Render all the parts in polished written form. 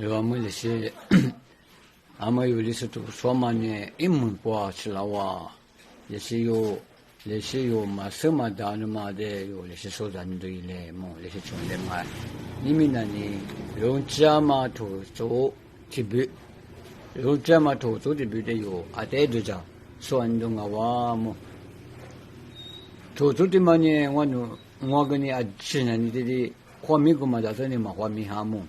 我们那些，俺们有的是读书嘛呢，一门过去了哇，也是有。那些有嘛什么大的嘛的有那些手段对嘞么那些穷的嘛，你们那里用家嘛投做提笔，用家嘛投做提笔的有啊对的着，算动啊哇么，投做的嘛呢我跟你啊去那你的画面个嘛在这里嘛画面哈么，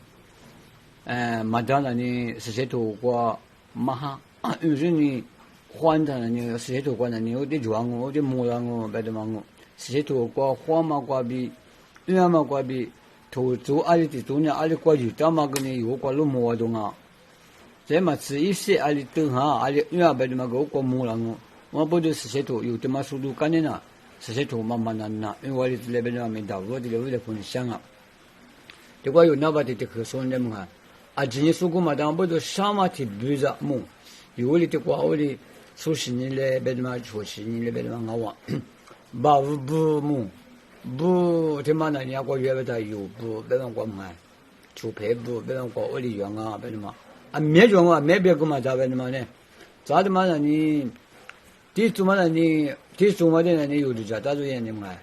嘛当然呢是些投过嘛哈，有时你。换他呢，谁都管他，你有的装我，有的摸了我，别的嘛我，谁都管花嘛管比，人嘛管比，投资阿里的多呢，阿里管就他嘛跟你有管路摸动啊，这嘛是一些阿里等下，阿里人别的嘛个管摸了我不就是谁都有的嘛速度赶的呢，谁都慢慢难呐，因为我的那边嘛没到，我的为了分享啊，这个有那把的可说的嘛，啊，今年说过嘛，但不就啥嘛提不着么，有的的话我的。苏西尼嘞，别的嘛，出西尼嘞，别的嘛，我把不么不，他妈那人家过月不他有不，别人过嘛，出配不，别人过我的用啊，别的嘛，啊没用啊，没别个嘛，咋别的嘛呢？咋的嘛那你，第做嘛那你，第做嘛的那你有的家，咋做样的嘛？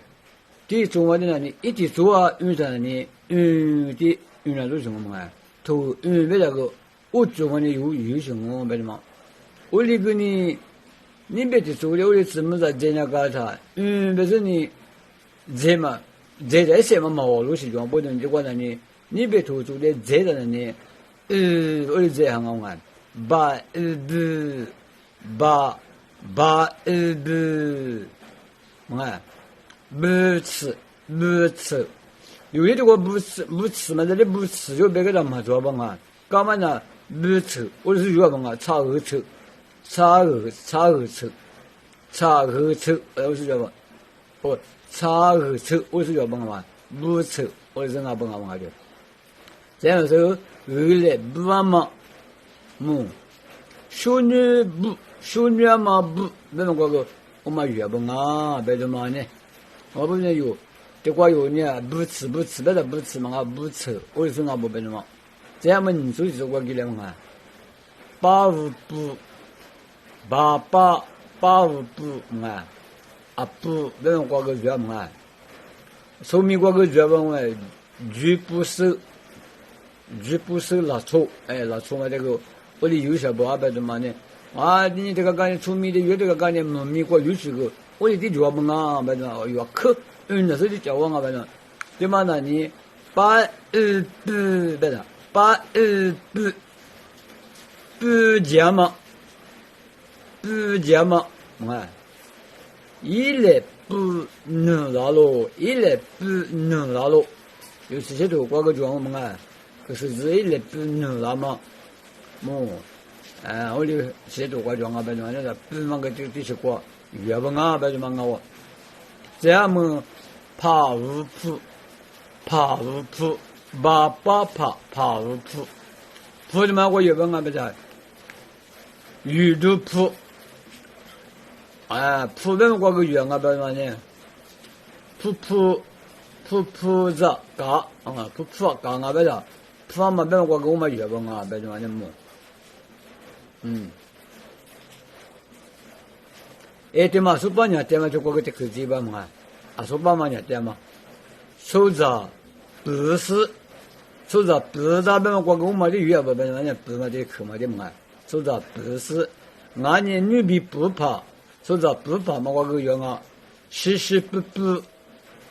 第做嘛的那你一直做啊，遇上你，第遇上做什么嘛？头别那个，我做嘛的有什么别的嘛？我那个你别去做了，我的怎么在这样搞他？别说你这嘛，这些嘛我路是讲不能就管那你别投资的这个呢，我的这样啊，把啊，不吃，有的这个不吃嘛，这里不吃就别个人嘛做吧啊，干嘛呢？不吃，我是说嘛，炒二吃。茶鹅吃，我是叫不，茶鹅吃，我是叫嘛，不吃，我是哪不的。这样说，为了不嘛，小女嘛不，那么个我们月不啊，别的嘛呢，我不是有，这个有呢，不吃，别的不吃嘛，不吃，我是哪不别的嘛，这样嘛，你说是我给了嘛，八五不。八五不嘛，不，那种挂个月嘛，说明挂个月嘛，局部是拉错，拉错嘛这个，我的有些不阿白的嘛呢，你这个干的出米的月这个干的米过有几个，我的月嘛啊，白的要可，那时候的叫我啊白的，对嘛那你八不白的，不讲嘛。不讲嘛，一来不能拉喽，一来不能拉喽，有些头挂个状嘛，可是一来不能拉嘛，我的些头挂状啊，别的那个不嘛个这些挂，越不啊，别的嘛我，这样么怕无铺，怕无铺，铺的嘛我越不啊别的，鱼都铺。铺边挂个月啊，别嘛呢？铺着嘎铺嘎啊，别的，铺嘛边挂个我们月不啊，别嘛呢么？对嘛，说半年对嘛就挂个这个鸡巴嘛，说半年对嘛，手着不是，手着不是边嘛挂个我们的月不别嘛呢？不嘛的去嘛的嘛，手着不是，俺年女比不怕。说着不怕嘛，我个月啊，时不，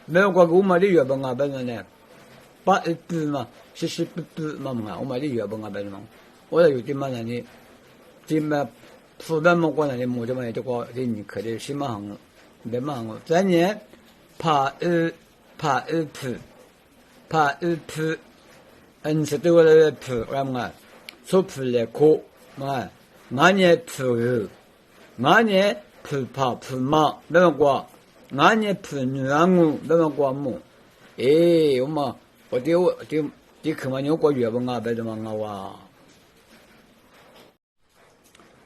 没有我买的月本啊，别人呢，把不嘛，时不嘛，我买的月本啊，别人嘛，我要有的嘛人呢，这嘛，负担嘛，我人呢，没得嘛，这个这你可得什么行，别嘛行，再呢，怕铺，是对我来铺，我嘛，说铺来过嘛，俺呢铺俺呢。铺嘛，别么挂，俺也铺女安我，别么挂么？我去嘛，你挂月不啊？别的嘛哇，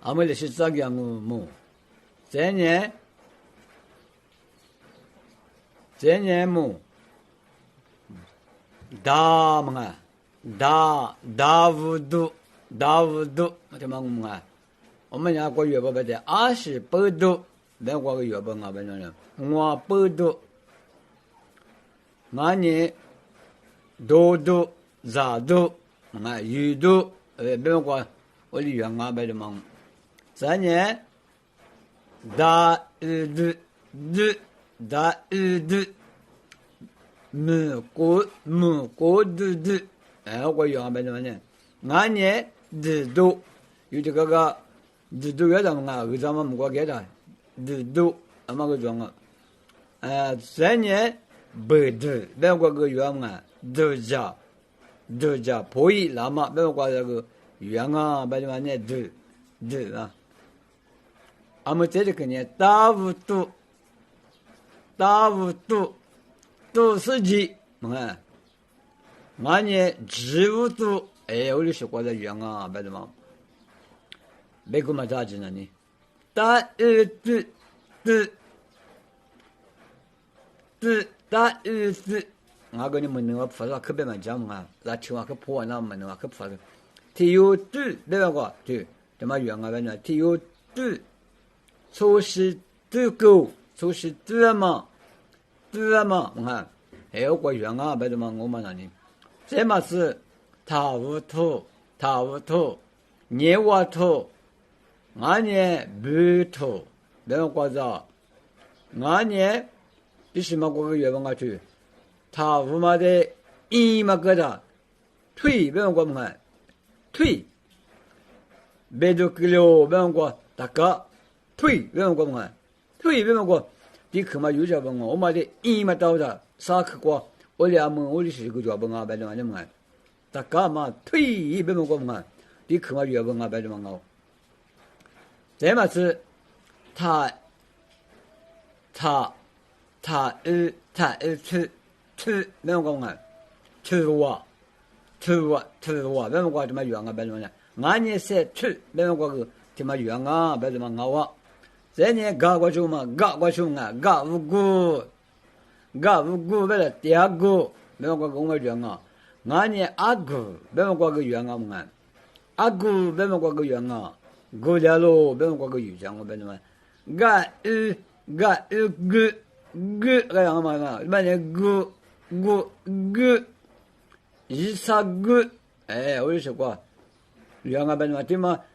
俺们那是咋个么？这年么大嘛 다우드 맞다만我们家过月报不的28度那过个月报啊不能58度俺도도 자도 유도 배우고 우리 영화배도 막 자네 다으드 무고드드 하고 영화배도 많네 나네 드도 유저가 드도 여자가 의자만 먹고 게다 드도 아마 그 좋아 자네 버드 배우고 그 영화 드자 보이 라마 배우고 그 유양아 배우네 드 아무튼 그냥 다부도 또 쓰지 뭐야 많이 지우도 우리 식구들 유양아 배우마 배구마 자지나니 다으드我跟你们那个菩萨可别蛮讲嘛，那听话可破那么那个可破的，提有对那个对，怎么原啊？反正提有对，措施对够，措施对嘛，我看还有个原啊，别的嘛我们那里，这嘛是塔乌头，年瓦头，俺年木头，那个啥，俺年必须嘛个月份啊去。他无嘛的一嘛个的腿不用过么？腿别就给了不用过大个腿不用过么？腿不用过，你看嘛有些问我嘛的一嘛到的啥去过？我俩问我的是个叫问啊，白的嘛的嘛，大个嘛腿不用过么？你看嘛有问啊，白的嘛我，这嘛是他没有讲啊，吃哇，没有讲什么远啊，别什么的，俺也是吃，没有讲个什么远啊，别什么熬啊，这呢搞过去嘛，搞无辜，为了第二个，没有讲个远啊，俺也阿古，没有讲个远啊嘛，阿古没有讲个远啊，过了路没有讲个远讲，别什么，个样嘛嘛，嘛呢이사그 어디서 과 유양아 배마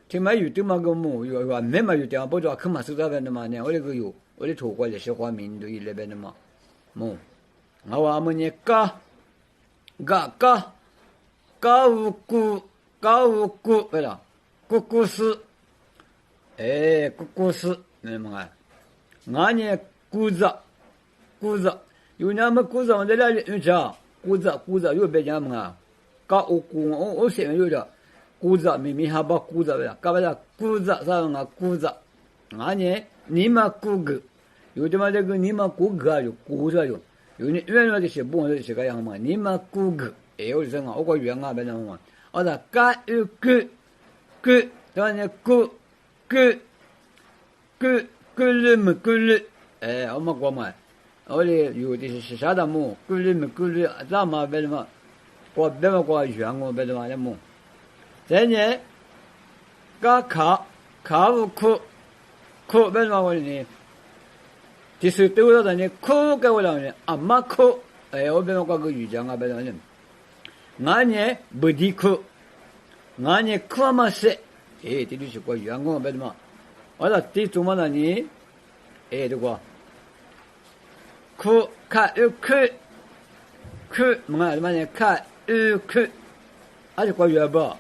티마 유티마 그뭐 요 메마 유티마 보자 그마 쓰다베는 마네 우리 그요 우리 조과제 시화민도 일레베는 뭐 나와 아무니 까우꾸 베라 꾸꾸스 꾸꾸스 네마 나니 꾸자 요냐면 꾸자 원래라 유자 꾸자 요 배냐 뭐 까오꾸 세면 요자 꾸자 미미하바 꾸자 베라 까바자 꾸자 사용아 꾸자 아니 니마 꾸그 요즘에 그 니마 꾸가요 꾸자요 요니 왜냐지 뭐는 제가 양마 니마 꾸그 에어생아 오고 유양아 배나면 어다 까으그 다음에 꿀 엄마 고마 어리 요디 시사다 뭐 꿀 자마 배마 고 배마 고 유양어 배마 뭐 제네 가우쿠 배마 원니 디스 때우다니 쿠 가오라니 아마쿠 배마 고 유장아 배마 나니 부디쿠 나니 쿠아마세 디디시 고 유양어 배마 어다 디투마나니 이거 뭔가 얼마냐 아주 거여봐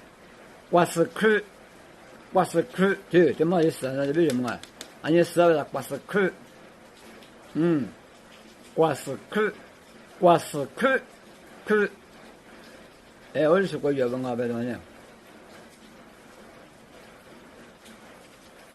와스크 저 뭐였어 나 왜 뭔가 아니 써라 와스크 어디서 거여봐 봐